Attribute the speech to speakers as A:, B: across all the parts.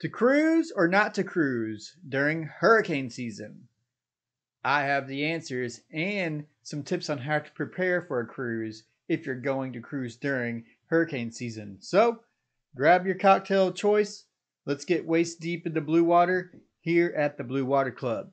A: To cruise or not to cruise during hurricane season? I have the answers and some tips on how to prepare for a cruise if you're going to cruise during hurricane season. So, grab your cocktail of choice. Let's get waist deep into blue water here at the Blue Water Club.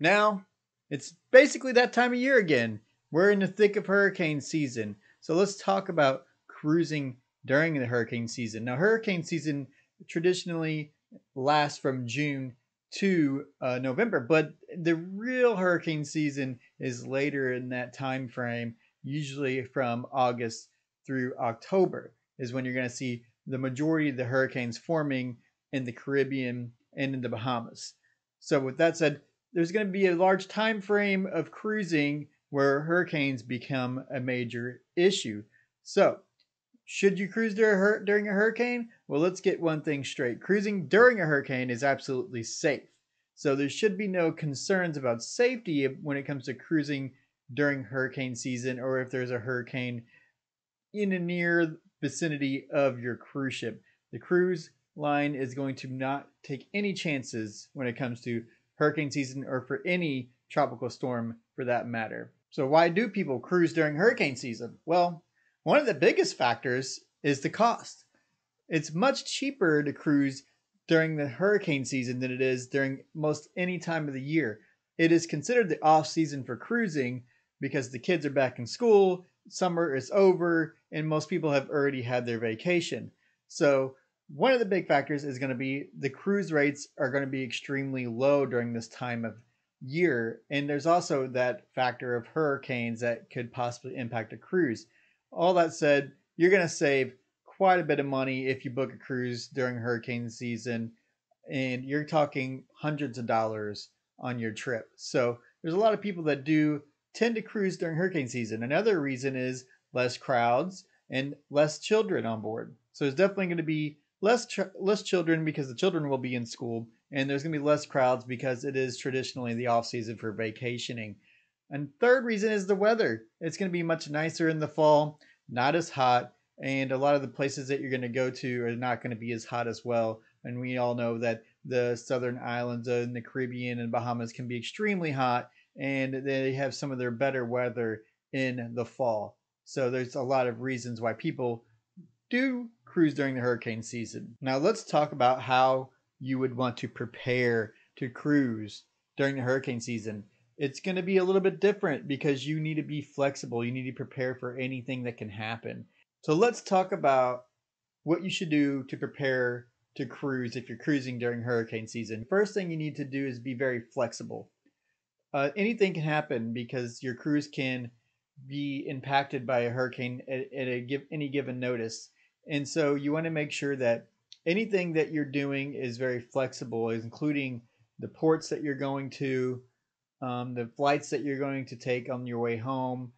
A: Now, it's basically that time of year again. We're in the thick of hurricane season. So let's talk about cruising during the hurricane season. Now, hurricane season traditionally lasts from June to November, but the real hurricane season is later in that time frame, usually from August through October is when you're going to see the majority of the hurricanes forming in the Caribbean and in the Bahamas. So with that said, there's going to be a large time frame of cruising where hurricanes become a major issue. So, should you cruise during a hurricane? Well, let's get one thing straight. Cruising during a hurricane is absolutely safe. So there should be no concerns about safety when it comes to cruising during hurricane season or if there's a hurricane in the near vicinity of your cruise ship. The cruise line is going to not take any chances when it comes to hurricane season or for any tropical storm for that matter. So why do people cruise during hurricane season? Well, one of the biggest factors is the cost. It's much cheaper to cruise during the hurricane season than it is during most any time of the year. It is considered the off season for cruising because the kids are back in school, summer is over, and most people have already had their vacation. So one of the big factors is going to be the cruise rates are going to be extremely low during this time of year. And there's also that factor of hurricanes that could possibly impact a cruise. All that said, you're going to save quite a bit of money if you book a cruise during hurricane season. And you're talking hundreds of dollars on your trip. So there's a lot of people that do tend to cruise during hurricane season. Another reason is less crowds and less children on board. So there's definitely going to be less children because the children will be in school, and there's going to be less crowds because it is traditionally the off season for vacationing. And third reason is the weather. It's going to be much nicer in the fall, not as hot, and a lot of the places that you're going to go to are not going to be as hot as well. And we all know that the southern islands in the Caribbean and Bahamas can be extremely hot, and they have some of their better weather in the fall. So there's a lot of reasons why people do cruise during the hurricane season. Now let's talk about how you would want to prepare to cruise during the hurricane season. It's going to be a little bit different because you need to be flexible. You need to prepare for anything that can happen. So let's talk about what you should do to prepare to cruise if you're cruising during hurricane season. First thing you need to do is be very flexible. Anything can happen because your cruise can be impacted by a hurricane at any given notice. And so you want to make sure that anything that you're doing is very flexible, including the ports that you're going to, the flights that you're going to take on your way home,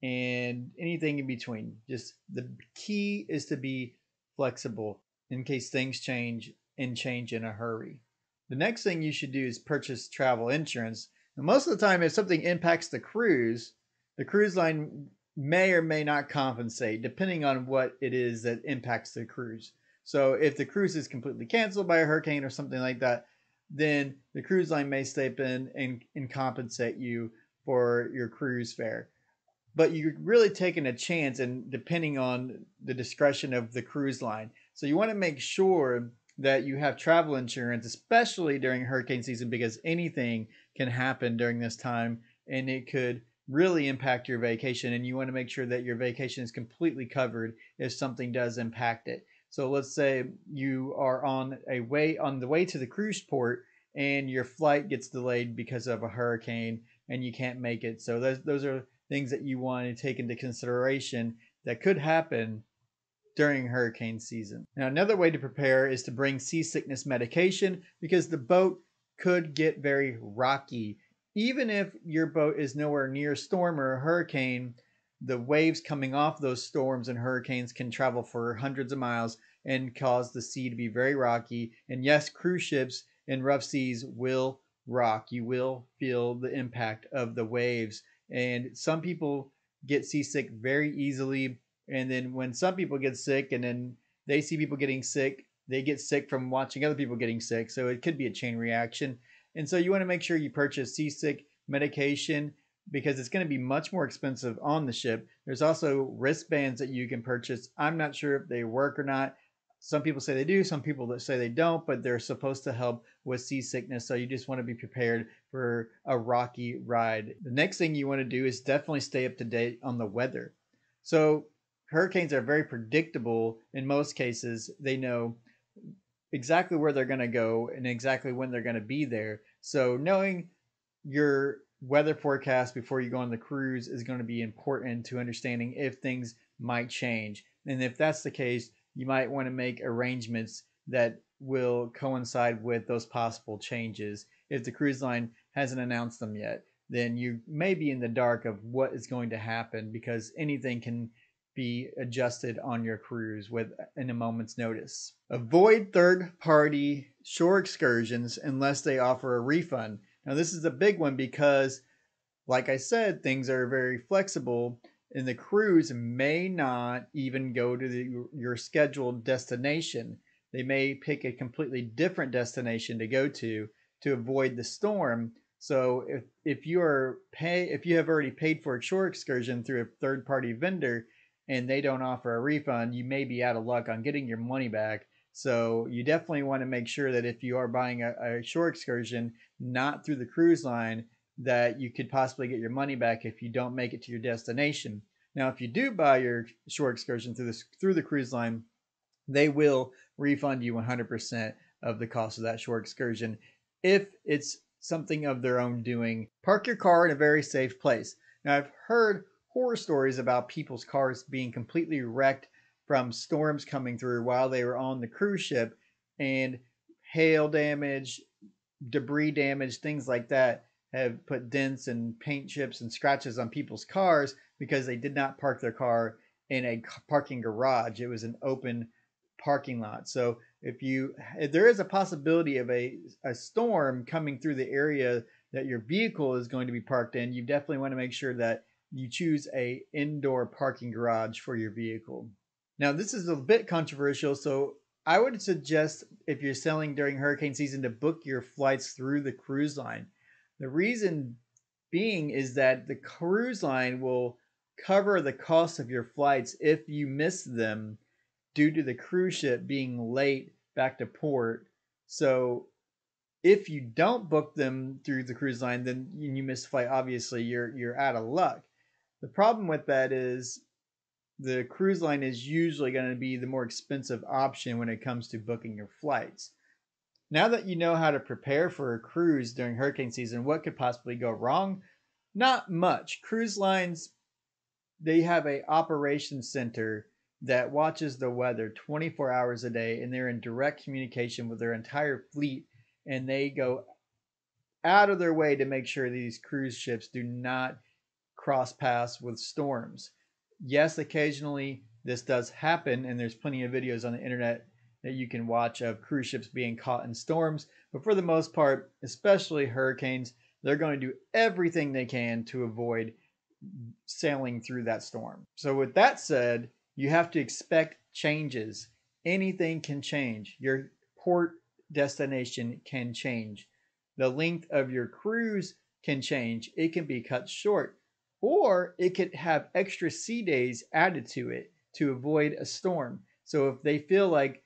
A: and anything in between. Just the key is to be flexible in case things change in a hurry. The next thing you should do is purchase travel insurance. And most of the time, if something impacts the cruise line may or may not compensate depending on what it is that impacts the cruise. So if the cruise is completely canceled by a hurricane or something like that, then the cruise line may step in and compensate you for your cruise fare. But you're really taking a chance and depending on the discretion of the cruise line. So you want to make sure that you have travel insurance, especially during hurricane season, because anything can happen during this time and it could really impact your vacation, and you want to make sure that your vacation is completely covered if something does impact it. So let's say you are on the way to the cruise port and your flight gets delayed because of a hurricane and you can't make it. So those are things that you want to take into consideration that could happen during hurricane season. Now, another way to prepare is to bring seasickness medication because the boat could get very rocky. Even if your boat is nowhere near a storm or a hurricane, the waves coming off those storms and hurricanes can travel for hundreds of miles and cause the sea to be very rocky. And yes, cruise ships in rough seas will rock. You will feel the impact of the waves. And some people get seasick very easily. And then when some people get sick and then they see people getting sick, they get sick from watching other people getting sick. So it could be a chain reaction. And so you want to make sure you purchase seasick medication because it's going to be much more expensive on the ship. There's also wristbands that you can purchase. I'm not sure if they work or not. Some people say they do, some people that say they don't, but they're supposed to help with seasickness. So you just want to be prepared for a rocky ride. The next thing you want to do is definitely stay up to date on the weather. So hurricanes are very predictable in most cases. They know exactly where they're going to go and exactly when they're going to be there. So knowing your weather forecast before you go on the cruise is going to be important to understanding if things might change. And if that's the case, you might want to make arrangements that will coincide with those possible changes. If the cruise line hasn't announced them yet, then you may be in the dark of what is going to happen because anything can be adjusted on your cruise in a moment's notice. Avoid third-party shore excursions unless they offer a refund. Now, this is a big one because, like I said, things are very flexible, and the cruise may not even go to your scheduled destination. They may pick a completely different destination to go to avoid the storm. So if you have already paid for a shore excursion through a third-party vendor and they don't offer a refund, you may be out of luck on getting your money back. So you definitely want to make sure that if you are buying a shore excursion, not through the cruise line, that you could possibly get your money back if you don't make it to your destination. Now, if you do buy your shore excursion through the cruise line, they will refund you 100% of the cost of that shore excursion if it's something of their own doing. Park your car in a very safe place. Now, I've heard horror stories about people's cars being completely wrecked from storms coming through while they were on the cruise ship, and hail damage, debris damage, things like that have put dents and paint chips and scratches on people's cars because they did not park their car in a parking garage. It was an open parking lot. So if there is a possibility of a storm coming through the area that your vehicle is going to be parked in, you definitely want to make sure that you choose a indoor parking garage for your vehicle. Now, this is a bit controversial, so I would suggest if you're sailing during hurricane season to book your flights through the cruise line. The reason being is that the cruise line will cover the cost of your flights if you miss them due to the cruise ship being late back to port. So if you don't book them through the cruise line, then you miss the flight. Obviously, you're out of luck. The problem with that is the cruise line is usually going to be the more expensive option when it comes to booking your flights. Now that you know how to prepare for a cruise during hurricane season, what could possibly go wrong? Not much. Cruise lines, they have a operations center that watches the weather 24 hours a day, and they're in direct communication with their entire fleet, and they go out of their way to make sure these cruise ships do not cross paths with storms. Yes, occasionally this does happen, and there's plenty of videos on the internet that you can watch of cruise ships being caught in storms. But for the most part, especially hurricanes, they're going to do everything they can to avoid sailing through that storm. So with that said, you have to expect changes. Anything can change. Your port destination can change. The length of your cruise can change. It can be cut short, or it could have extra sea days added to it to avoid a storm. So if they feel like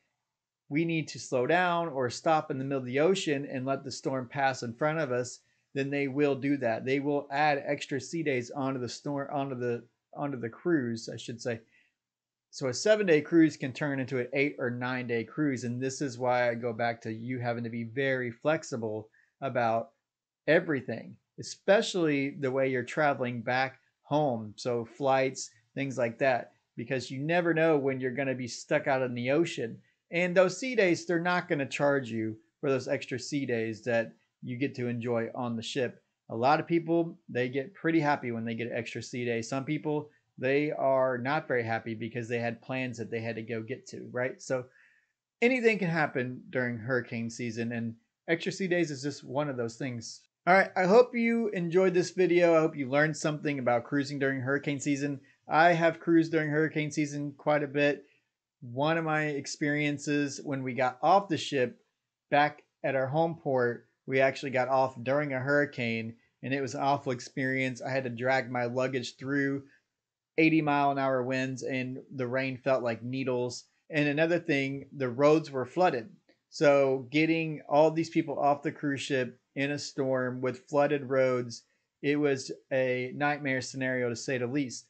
A: we need to slow down or stop in the middle of the ocean and let the storm pass in front of us, then they will do that. They will add extra sea days onto the storm, onto the cruise, I should say. So a 7-day cruise can turn into an 8 or 9-day cruise, and this is why I go back to you having to be very flexible about everything, especially the way you're traveling back home. So flights, things like that, because you never know when you're going to be stuck out in the ocean. And those sea days, they're not going to charge you for those extra sea days that you get to enjoy on the ship. A lot of people, they get pretty happy when they get an extra sea day. Some people, they are not very happy because they had plans that they had to go get to, right? So anything can happen during hurricane season, and extra sea days is just one of those things. All right, I hope you enjoyed this video. I hope you learned something about cruising during hurricane season. I have cruised during hurricane season quite a bit. One of my experiences when we got off the ship back at our home port, we actually got off during a hurricane, and it was an awful experience. I had to drag my luggage through 80-mile-an-hour winds, and the rain felt like needles. And another thing, the roads were flooded. So getting all these people off the cruise ship in a storm with flooded roads, it was a nightmare scenario to say the least.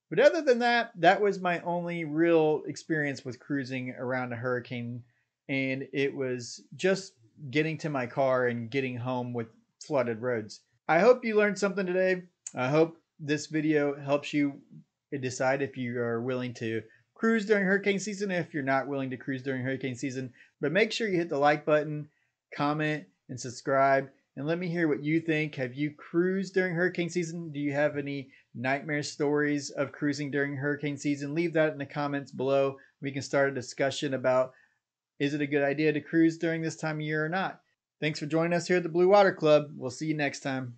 A: But other than that, that was my only real experience with cruising around a hurricane. And it was just getting to my car and getting home with flooded roads. I hope you learned something today. I hope this video helps you decide if you are willing to cruise during hurricane season, if you're not willing to cruise during hurricane season. But make sure you hit the like button, comment, and subscribe. And let me hear what you think. Have you cruised during hurricane season? Do you have any nightmare stories of cruising during hurricane season? Leave that in the comments below. We can start a discussion about, is it a good idea to cruise during this time of year or not? Thanks for joining us here at the Blue Water Club. We'll see you next time.